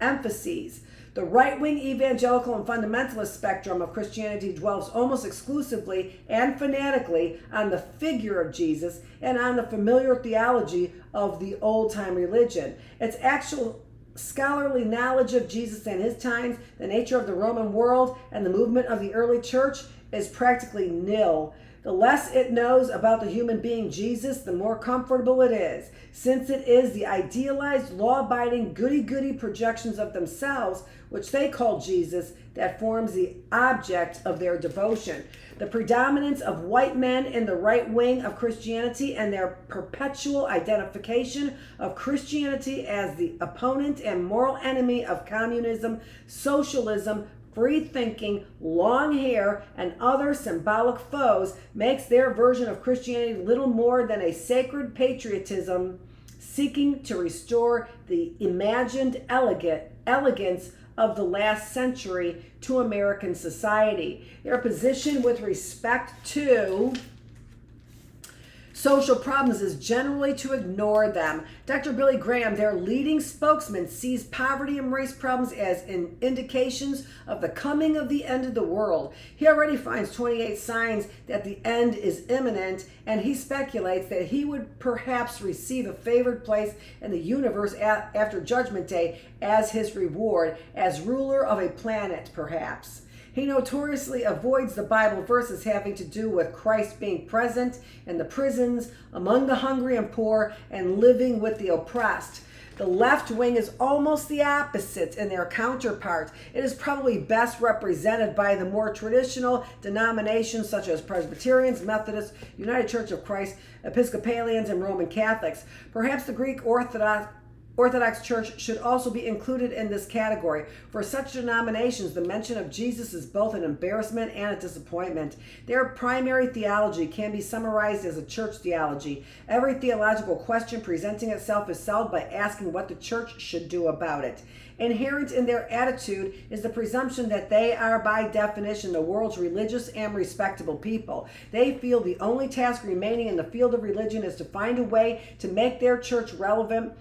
emphases. The right-wing evangelical and fundamentalist spectrum of Christianity dwells almost exclusively and fanatically on the figure of Jesus and on the familiar theology of the old-time religion. Its actual scholarly knowledge of Jesus and his times, the nature of the Roman world, and the movement of the early church is practically nil. The less it knows about the human being Jesus, the more comfortable it is, since it is the idealized, law-abiding, goody-goody projections of themselves, which they call Jesus, that forms the object of their devotion. The predominance of white men in the right wing of Christianity and their perpetual identification of Christianity as the opponent and moral enemy of communism, socialism, free thinking, long hair, and other symbolic foes makes their version of Christianity little more than a sacred patriotism seeking to restore the imagined elegance of the last century to American society. Their position with respect to social problems is generally to ignore them. Dr. Billy Graham, their leading spokesman, sees poverty and race problems as indications of the coming of the end of the world. He already finds 28 signs that the end is imminent, and he speculates that he would perhaps receive a favored place in the universe after Judgment Day as his reward, as ruler of a planet, perhaps. He notoriously avoids the Bible verses having to do with Christ being present in the prisons, among the hungry and poor, and living with the oppressed. The left wing is almost the opposite in their counterpart. It is probably best represented by the more traditional denominations such as Presbyterians, Methodists, United Church of Christ, Episcopalians, and Roman Catholics. Perhaps the Greek Orthodox Church should also be included in this category. For such denominations, the mention of Jesus is both an embarrassment and a disappointment. Their primary theology can be summarized as a church theology. Every theological question presenting itself is solved by asking what the church should do about it. Inherent in their attitude is the presumption that they are by definition the world's religious and respectable people. They feel the only task remaining in the field of religion is to find a way to make their church relevant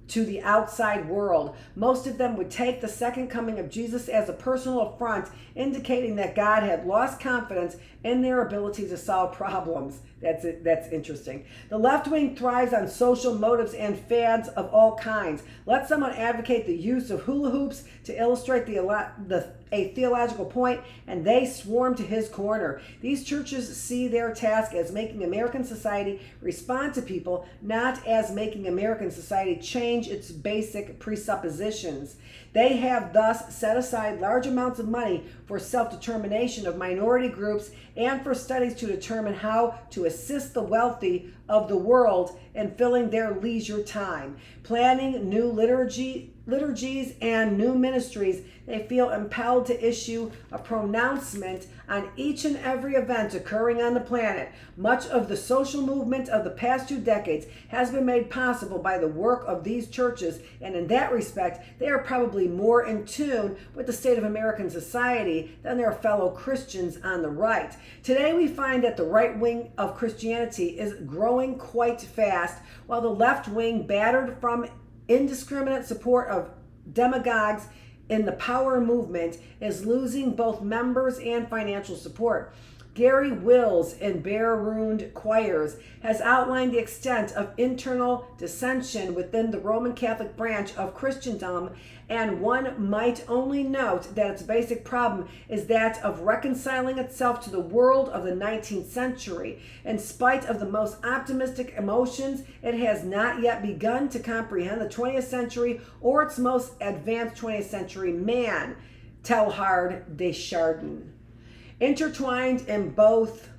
to the outside world. Most of them would take the second coming of Jesus as a personal affront, indicating that God had lost confidence in their ability to solve problems. That's interesting. The left wing thrives on social motives and fads of all kinds. Let someone advocate the use of hula hoops to illustrate a theological point, and they swarm to his corner. These churches see their task as making American society respond to people, not as making American society change its basic presuppositions. They have thus set aside large amounts of money for self-determination of minority groups and for studies to determine how to assist the wealthy of the world in filling their leisure time. Planning new liturgies and new ministries, they feel impelled to issue a pronouncement on each and every event occurring on the planet. Much of the social movement of the past 2 decades has been made possible by the work of these churches, and in that respect, they are probably more in tune with the state of American society than their fellow Christians on the right. Today, we find that the right wing of Christianity is growing quite fast, while the left wing, battered from indiscriminate support of demagogues in the power movement, is losing both members and financial support. Gary Wills in Bare-Runed Choirs has outlined the extent of internal dissension within the Roman Catholic branch of Christendom, and one might only note that its basic problem is that of reconciling itself to the world of the 19th century. In spite of the most optimistic emotions, it has not yet begun to comprehend the 20th century or its most advanced 20th century man, Teilhard de Chardin. Intertwined in both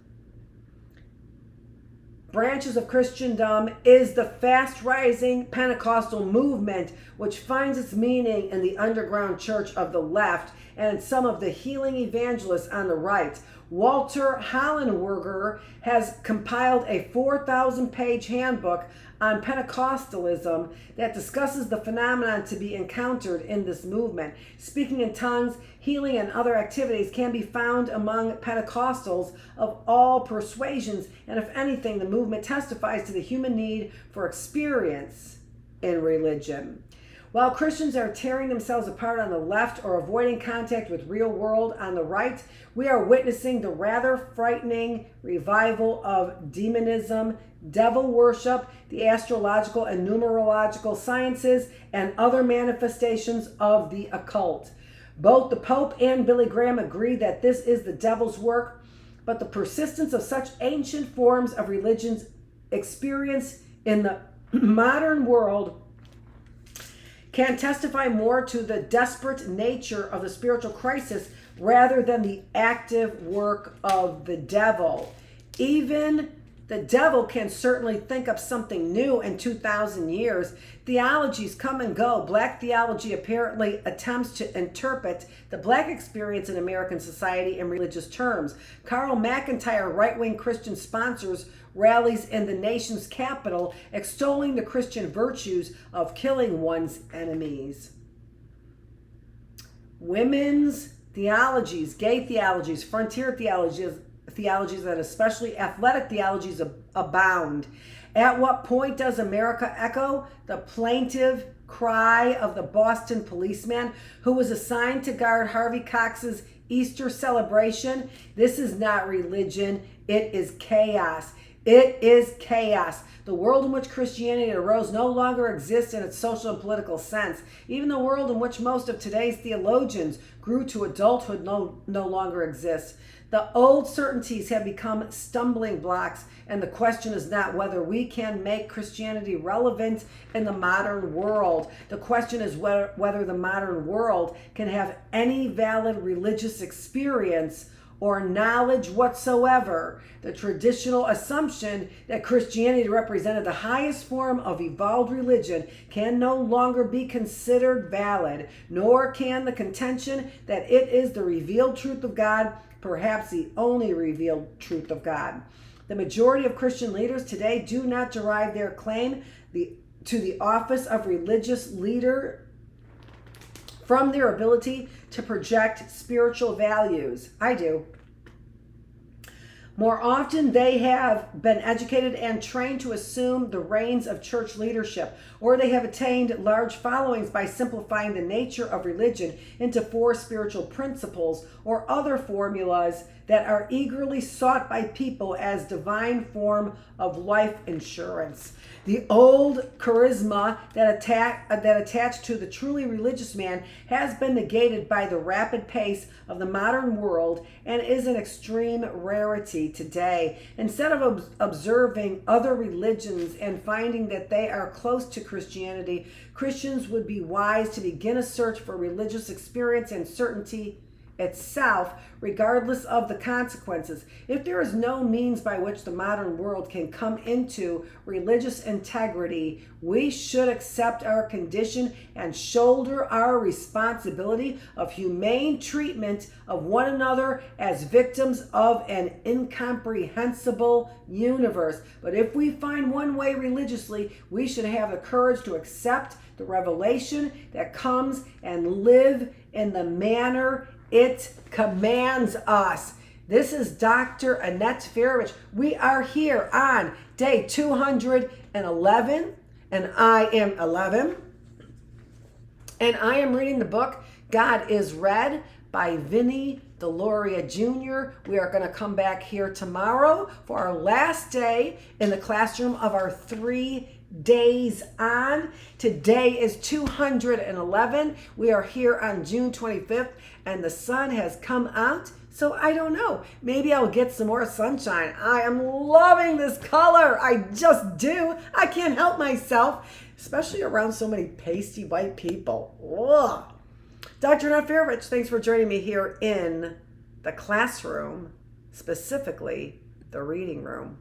branches of Christendom is the fast-rising Pentecostal movement, which finds its meaning in the underground church of the left and some of the healing evangelists on the right. Walter Hollenberger has compiled a 4,000-page handbook on Pentecostalism that discusses the phenomenon to be encountered in this movement. Speaking in tongues, healing, and other activities can be found among Pentecostals of all persuasions, and if anything, the movement testifies to the human need for experience in religion. While Christians are tearing themselves apart on the left or avoiding contact with real world on the right, we are witnessing the rather frightening revival of demonism, devil worship, the astrological and numerological sciences, and other manifestations of the occult. Both the Pope and Billy Graham agree that this is the devil's work, but the persistence of such ancient forms of religion's experience in the modern world can testify more to the desperate nature of the spiritual crisis rather than the active work of the devil. Even the devil can certainly think up something new in 2,000 years. Theologies come and go. Black theology apparently attempts to interpret the black experience in American society in religious terms. Carl McIntyre, right-wing Christian sponsors rallies in the nation's capital, extolling the Christian virtues of killing one's enemies. Women's theologies, gay theologies, frontier theologies, and especially athletic theologies abound. At what point does America echo the plaintive cry of the Boston policeman who was assigned to guard Harvey Cox's Easter celebration? This is not religion, it is chaos. It is chaos. The world in which Christianity arose no longer exists in its social and political sense. Even the world in which most of today's theologians grew to adulthood no longer exists. The old certainties have become stumbling blocks, and the question is not whether we can make Christianity relevant in the modern world. The question is whether the modern world can have any valid religious experience or knowledge whatsoever. The traditional assumption that Christianity represented the highest form of evolved religion can no longer be considered valid, nor can the contention that it is the revealed truth of God, perhaps the only revealed truth of God. The majority of Christian leaders today do not derive their claim to the office of religious leader from their ability to project spiritual values. I do. More often, they have been educated and trained to assume the reins of church leadership, or they have attained large followings by simplifying the nature of religion into 4 spiritual principles or other formulas that are eagerly sought by people as divine form of life insurance. The old charisma that attached to the truly religious man has been negated by the rapid pace of the modern world and is an extreme rarity today. Instead of observing other religions and finding that they are close to Christianity, Christians would be wise to begin a search for religious experience and certainty itself, regardless of the consequences. If there is no means by which the modern world can come into religious integrity, we should accept our condition and shoulder our responsibility of humane treatment of one another as victims of an incomprehensible universe. But if we find one way religiously, we should have the courage to accept the revelation that comes and live in the manner it commands us. This is Dr. Annette Feravich. We are here on day 211, and I am 11. And I am reading the book, God is Red, by Vinnie Deloria Jr. We are going to come back here tomorrow for our last day in the classroom of our 3 days on. Today is 211. We are here on June 25th, and the sun has come out. So I don't know. Maybe I'll get some more sunshine. I am loving this color. I just do. I can't help myself, especially around so many pasty white people. Ugh. Dr. Annette Feravich, thanks for joining me here in the classroom, specifically the reading room.